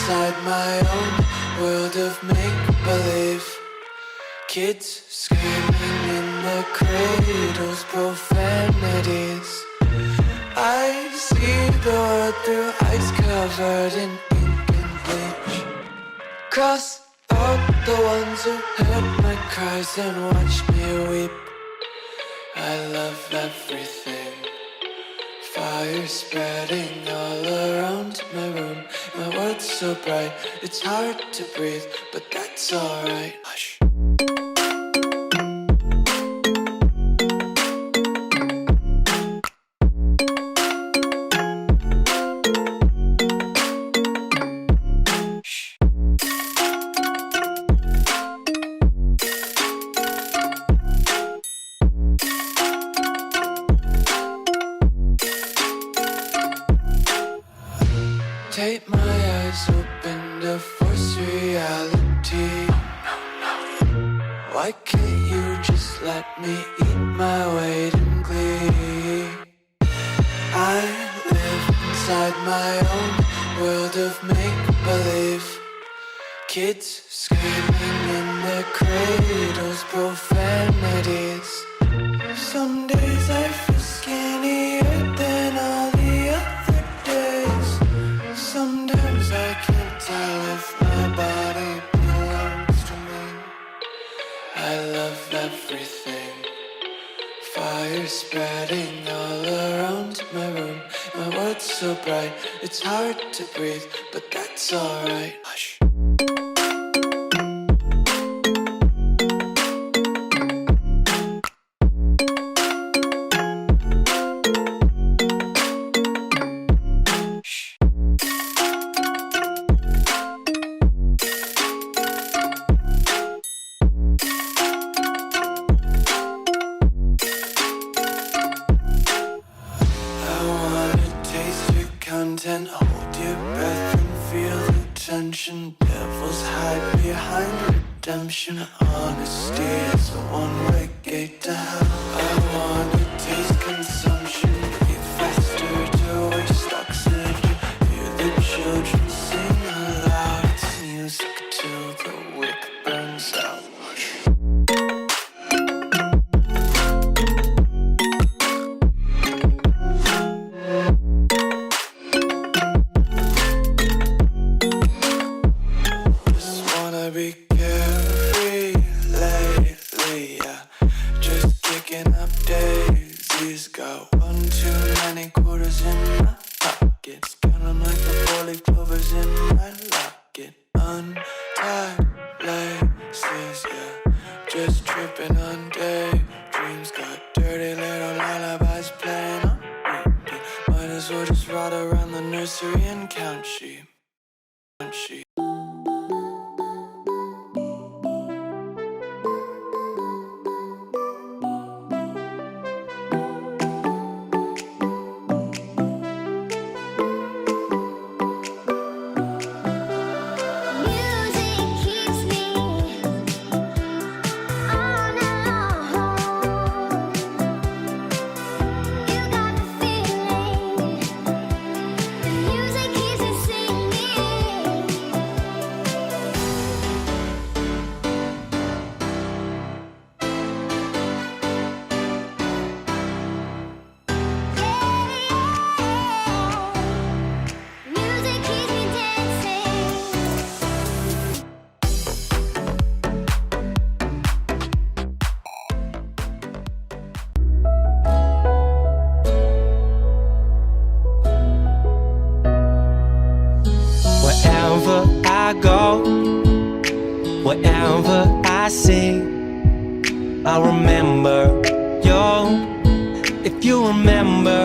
inside my own world of make-believe. Kids screaming in the cradles, profanities. I see the world through ice covered in ink and bleach. Cross out the ones who heard my cries and watched me weep. I love everything. Fire spreading all around my room. My world's so bright, it's hard to breathe, but that's alright. Hush. Take my eyes open to force reality. Why can't you just let me eat my weight in glee? I live inside my own world of make-believe. Kids screaming in their cradles, profanities. Some days I feel skinnier than all the other days. Sometimes I can't tell if my body belongs to me. I love everything. Fire spreading all around my room. My world's so bright, it's hard to breathe, but that's alright. Hush. And hold your breath and feel the tension. Devils hide behind redemption. Honesty is a one-way gate to hell. I wanna taste consumption. Breathe faster to waste oxygen. Hear the children sing aloud. It's music till the wick burns out. Be carefree lately, yeah. Just kicking up daisies. Got one too many quarters in my pockets. Counting like the four-leaf clovers in my locket. Untied laces, yeah. Just tripping on daydreams. Got dirty little lullabies playing on repeat. Might as well just ride around the nursery and count sheep. I go, wherever I see, I'll remember you. If you remember